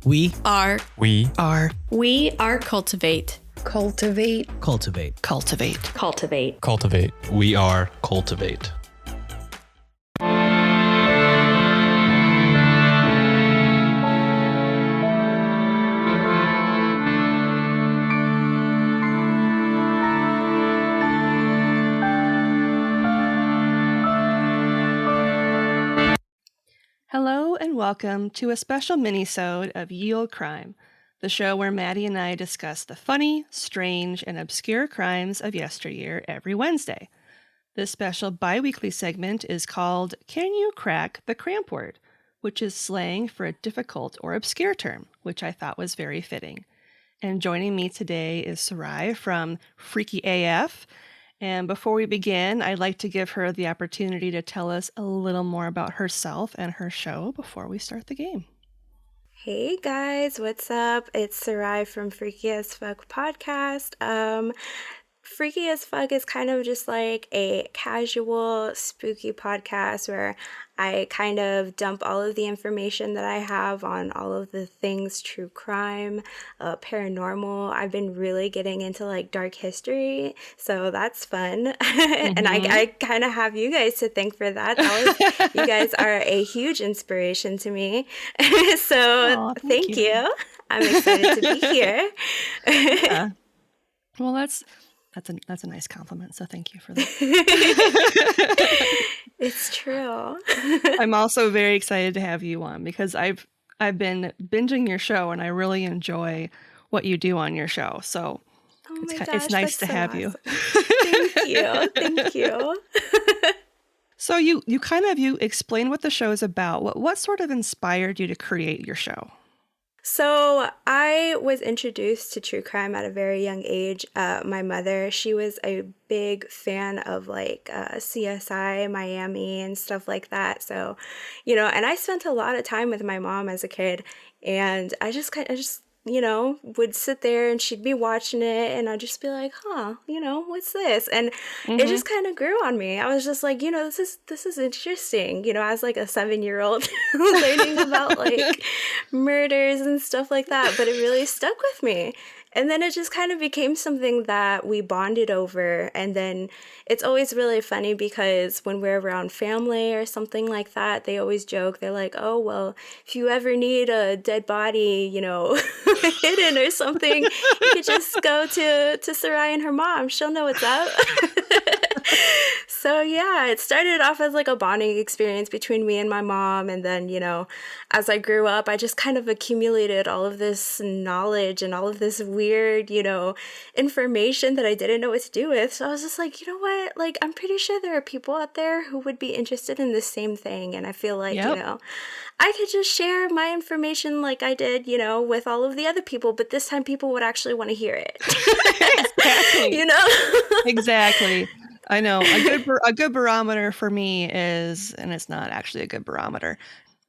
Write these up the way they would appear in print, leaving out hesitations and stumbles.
We are cultivate. cultivate. We are cultivate. Hello and welcome to a special mini-sode of Ye Olde Crime, the show where Maddie and I discuss the funny, strange, and obscure crimes of yesteryear every Wednesday. This special bi-weekly segment is called Can You Crack the Cramp-Word, which is slang for a difficult or obscure term, which I thought was very fitting. And joining me today is Syrai from Freaky AF. And before we begin, I'd like to give her the opportunity to tell us a little more about herself and her show before we start the game. Hey guys, what's up? It's Syrai from Freaky as Fuck podcast. Freaky as Fuck is kind of just like a casual, spooky podcast where I kind of dump all of the information that I have on all of the things true crime, paranormal. I've been really getting into like dark history, so that's fun. And I kind of have you guys to thank for that. You guys are a huge inspiration to me. So thank you. I'm excited to be here. Yeah. Well, that's a nice compliment, so thank you for that. It's true. I'm also very excited to have you on because I've been binging your show and I really enjoy what you do on your show. So it's nice to have you. Thank you. So you explain what the show is about. What sort of inspired you to create your show? So I was introduced to true crime at a very young age. My mother, she was a big fan of like CSI, Miami and stuff like that. So, and I spent a lot of time with my mom as a kid, and I just would sit there and she'd be watching it and I'd just be like, what's this? And it just kind of grew on me. I was just like, this is interesting, as like a 7-year-old learning about like murders and stuff like that. But it really stuck with me. And then it just kind of became something that we bonded over. And then it's always really funny because when we're around family or something like that, they always joke. They're like, oh, well, if you ever need a dead body, hidden or something, you could just go to Syrai and her mom. She'll know what's up. So yeah, it started off as like a bonding experience between me and my mom. And then, as I grew up, I just kind of accumulated all of this knowledge and all of this weird, information that I didn't know what to do with. So I was just like, you know what? Like, I'm pretty sure there are people out there who would be interested in the same thing. And I feel like, I could just share my information like I did, with all of the other people. But this time people would actually want to hear it. Exactly. Exactly. I know. A good barometer for me is, and it's not actually a good barometer,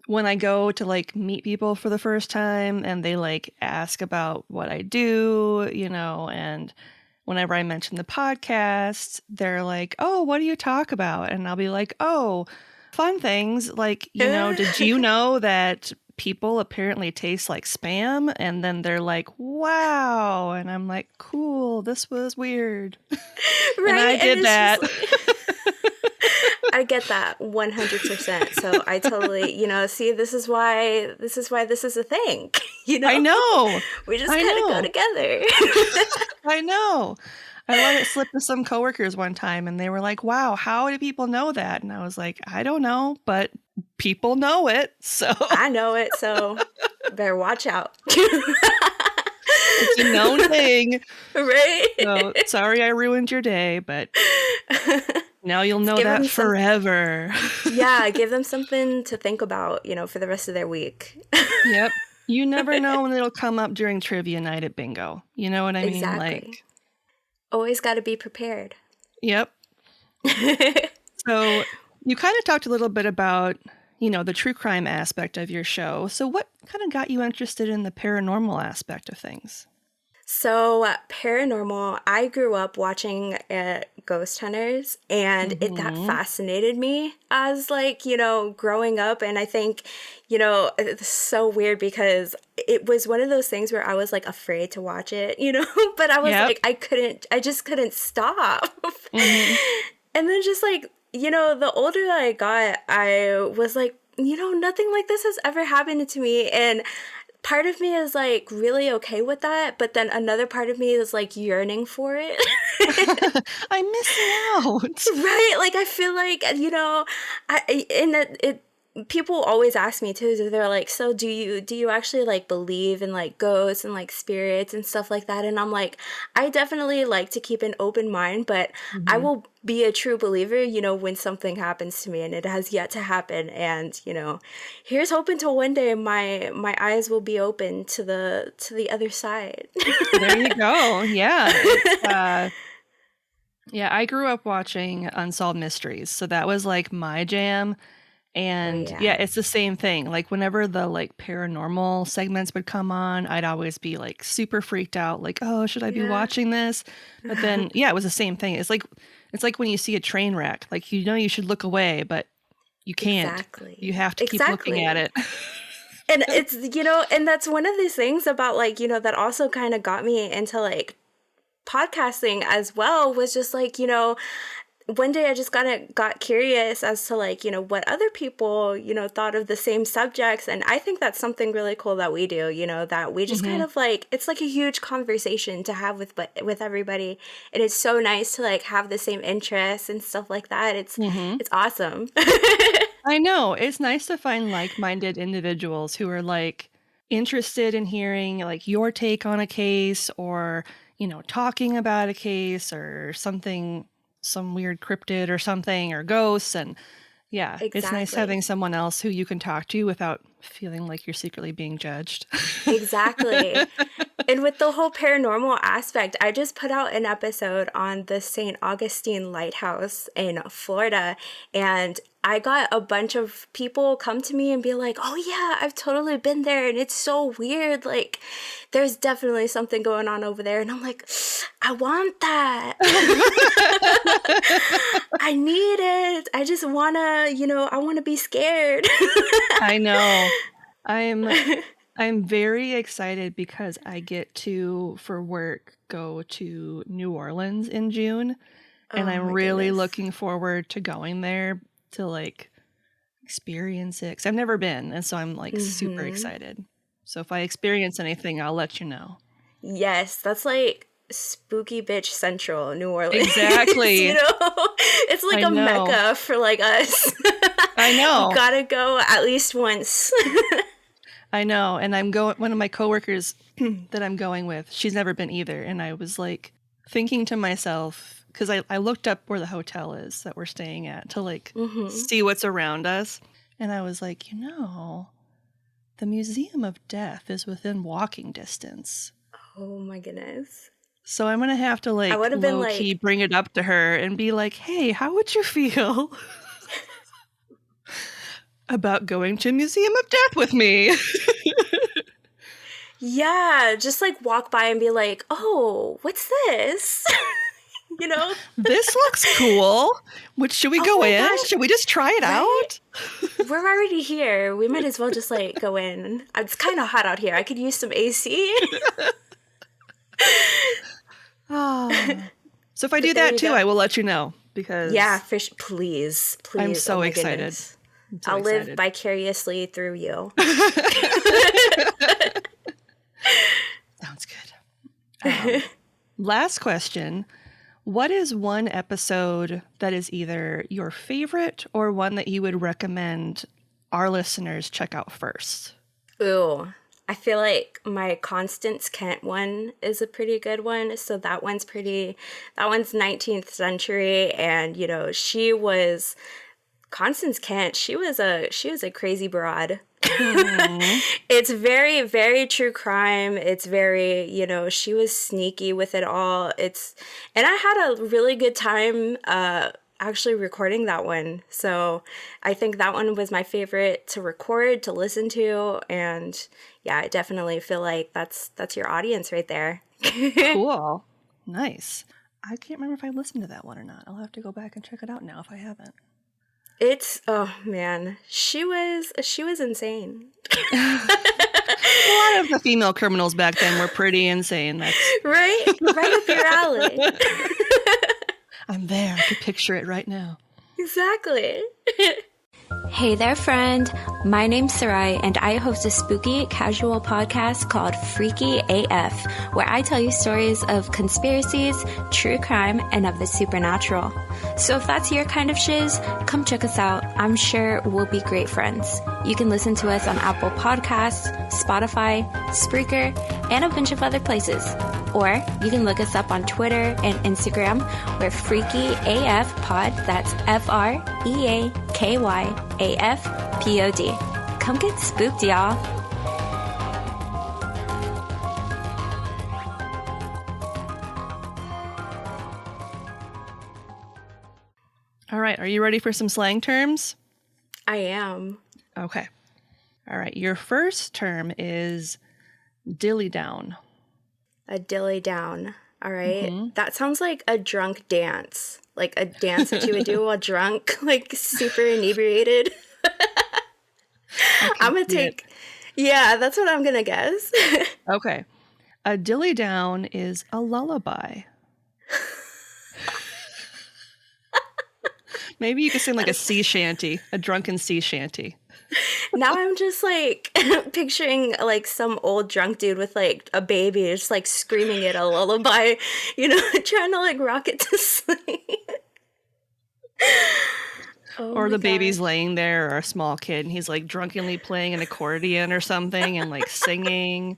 when I go to like meet people for the first time and they like ask about what I do, and whenever I mention the podcast, they're like, oh, what do you talk about? And I'll be like, oh, fun things. Like, did you know that people apparently taste like spam? And then they're like, wow. And I'm like, cool, this was weird. Right? And I did that. I get that 100%. So I totally, see, this is why this is a thing. I know. We just kind of go together. I know. I let it slip to some coworkers one time and they were like, wow, how do people know that? And I was like, I don't know, but people know it. So I know it. So better watch out. It's a known thing. Right. So sorry I ruined your day, but now you'll know that forever. Yeah, give them something to think about, for the rest of their week. Yep. You never know when it'll come up during trivia night at bingo. You know what I mean? Exactly. Always got to be prepared. Yep. So you kind of talked a little bit about, the true crime aspect of your show. So what kind of got you interested in the paranormal aspect of things? So paranormal, I grew up watching Ghost Hunters, and that fascinated me as, like, growing up. And I think, it's so weird because it was one of those things where I was like afraid to watch it, but I was Yep. like, I just couldn't stop. Mhm. And then just like, the older that I got, I was like, nothing like this has ever happened to me. And part of me is like really okay with that, but then another part of me is like yearning for it. I'm missing out. Right? Like I feel like, and it people always ask me too, so they're like, so do you actually like believe in like ghosts and like spirits and stuff like that? And I'm like, I definitely like to keep an open mind, but I Mhm. will be a true believer, when something happens to me, and it has yet to happen. And here's hoping till one day my eyes will be open to the other side. There you go. Yeah. Yeah, I grew up watching Unsolved Mysteries, so that was like my jam. Oh And yeah, yeah. it's the same thing. Like whenever the like paranormal segments would come on, I'd always be like super freaked out, like, oh, should I be Yeah. watching this? But then yeah, it was the same thing. It's like when you see a train wreck, like you should look away, but you can't. You Exactly. have to keep looking at Exactly. it. And it's, and that's one of these things about like, that also kind of got me into like podcasting as well, was just like, one day I just got curious as to like, what other people, thought of the same subjects. And I think that's something really cool that we do, that we just kind Hmm. of like, it's like a huge conversation to have with everybody. And it's so nice to like have the same interests and stuff like that. It's Hmm. it's awesome. I know. It's nice to find like-minded individuals who are like interested in hearing like your take on a case or, talking about a case or something, some weird cryptid or something or ghosts. And yeah, it's nice having Exactly. someone else who you can talk to without feeling like you're secretly being judged. Exactly. And with the whole paranormal aspect, I just put out an episode on the St. Augustine Lighthouse in Florida, and I got a bunch of people come to me and be like, "Oh yeah, I've totally been there and it's so weird. Like there's definitely something going on over there." And I'm like, "I want that. I need it. I just want to, I want to be scared." I know. I'm I'm very excited because I get to, for work, go to New Orleans in June, and Oh I'm my really goodness. looking forward to going there to like experience it. 'Cause I've never been, and so I'm like super Mhm. excited. So if I experience anything, I'll let you know. Yes, that's like spooky bitch central, New Orleans. Exactly. It's like I a know. mecca for like us. I You know. gotta go at least once. I know. And I'm going, one of my coworkers that I'm going with, she's never been either. And I was like thinking to myself, because I looked up where the hotel is that we're staying at to like Hmm. see what's around us. And I was like, the Museum of Death is within walking distance. Oh my goodness. So I'm going to have to I like would have been low key like, bring it up to her and be like, hey, how would you feel about going to Museum of Death with me? yeah, just like walk by and be like, oh, what's this? you know? This looks cool. Should we Oh go my in? gosh, Should we just try it right? out? We're already here. We might as well just like go in. It's kind of hot out here. I could use some AC. Ah. So if I But do there that you too, go. I will let you know Yeah, because fish, please, I'm please. Oh so my excited. goodness. I'm so I'll live excited. vicariously through you. Sounds good. Last question. What is one episode that is either your favorite or one that you would recommend our listeners check out first? Ooh, I feel like my Constance Kent one is a pretty good one. So that one's 19th century. And, Constance Kent, she was a crazy broad. Hmm. It's very, very true crime. It's very, she was sneaky with it all. And I had a really good time actually recording that one. So I think that one was my favorite to record, to listen to, and yeah, I definitely feel like that's your audience right there. Cool. Nice. I can't remember if I listened to that one or not. I'll have to go back and check it out now if I haven't. Oh man, she was insane. A lot of the female criminals back then were pretty insane. That's Right? Right up your alley. I'm there. I could picture it right now. Exactly. Hey there, friend. My name's Syrai, and I host a spooky, casual podcast called Freaky AF, where I tell you stories of conspiracies, true crime, and of the supernatural. So if that's your kind of shiz, come check us out. I'm sure we'll be great friends. You can listen to us on Apple Podcasts, Spotify, Spreaker, and a bunch of other places. Or you can look us up on Twitter and Instagram. We're Freaky AF Pod. That's FREAKYAFPOD. Come get spooked, y'all. All right. Are you ready for some slang terms? I am. Okay. All right. Your first term is dilly down. A dilly down. All right. That sounds like a drunk dance. Like a dance that you would do while drunk, like super inebriated. I'm going to take... Yeah, that's what I'm going to guess. Okay. A dilly down is a lullaby. Maybe you could sing like a sea shanty, a drunken sea shanty. Now I'm just like picturing like some old drunk dude with like a baby just like screaming it a lullaby, you know, trying to like rock it to sleep. Or the baby's laying there, or a small kid, and he's like drunkenly playing an accordion or something and like singing.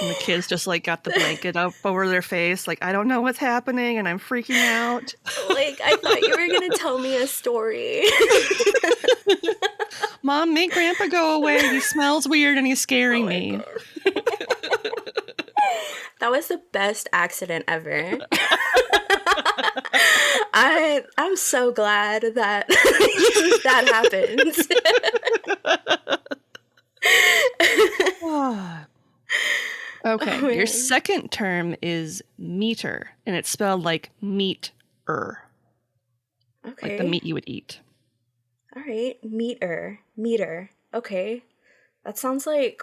And the kid's just like got the blanket up over their face, like, I don't know what's happening and I'm freaking out. Like, I thought you were going to tell me a story. Mom, make Grandpa go away. He smells weird and he's scaring me. That was the best accident ever. I'm so glad that that happened. Okay, your second term is meter, and it's spelled like meat-er. Okay. Like the meat you would eat. All right, meter. Okay. That sounds like,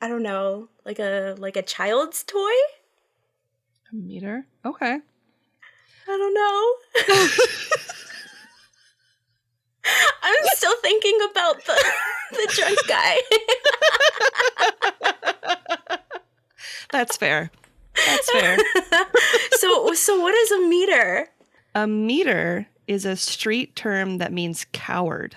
I don't know, like a child's toy? A meter? Okay. I don't know. I'm still thinking about the drunk guy. That's fair. That's fair. So what is a meter? A meter is a street term that means coward.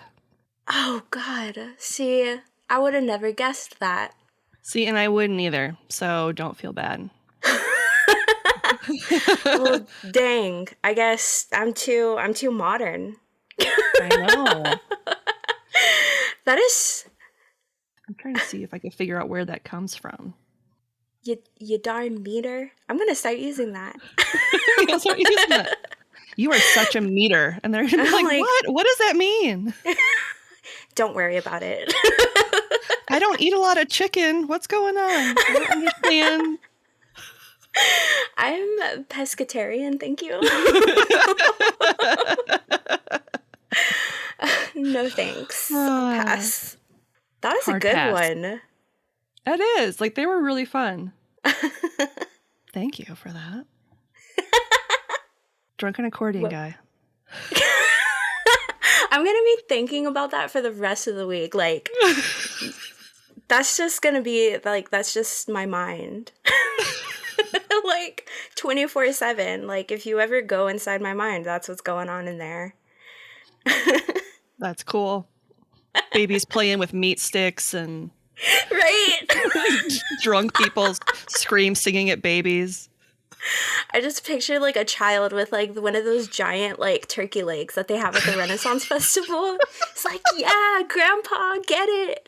Oh, God. See, I would have never guessed that. See, and I wouldn't either, so don't feel bad. Well, dang. I guess I'm too modern. I know. That is... I'm trying to see if I can figure out where that comes from. You darn meter. I'm going to start using that. Start using that. You are such a meter. And they're gonna be like, what? What does that mean? Don't worry about it. I don't eat a lot of chicken. What's going on? I don't understand. I'm pescatarian, thank you. No thanks. I'll pass. That was a good one. It is. Like, they were really fun. Thank you for that. Drunken accordion guy. I'm going to be thinking about that for the rest of the week. Like, that's just going to be, like, that's just my mind. Like, 24/7. Like, if you ever go inside my mind, that's what's going on in there. That's cool. Babies playing with meat sticks and... Right? Drunk people scream singing at babies. I just picture like a child with like one of those giant like turkey legs that they have at the Renaissance Festival. It's like, yeah, Grandpa, get it.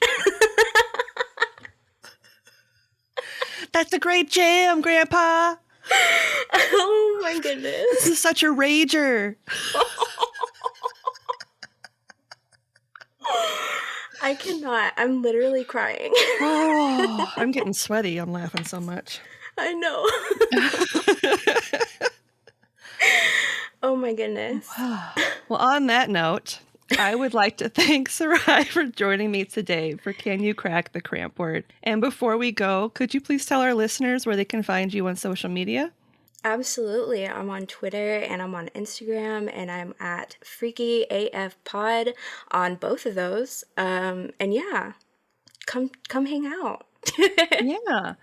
That's a great jam, Grandpa. Oh my goodness. This is such a rager. I cannot. I'm literally crying. Oh, I'm getting sweaty. I'm laughing so much. I know. Oh my goodness. Well, on that note, I would like to thank Syrai for joining me today for Can You Crack the Cramp-Word? And before we go, could you please tell our listeners where they can find you on social media? Absolutely. I'm on Twitter and I'm on Instagram and I'm at Freaky AF Pod on both of those. And yeah, come hang out. Yeah.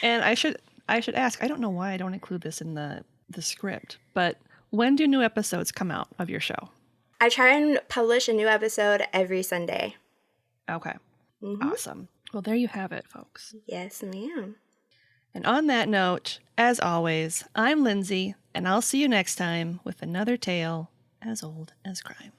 And I should ask, I don't know why I don't include this in the script, but when do new episodes come out of your show? I try and publish a new episode every Sunday. Okay. Awesome. Well, there you have it, folks. Yes, ma'am. And on that note, as always, I'm Lindsay, and I'll see you next time with another tale as old as crime.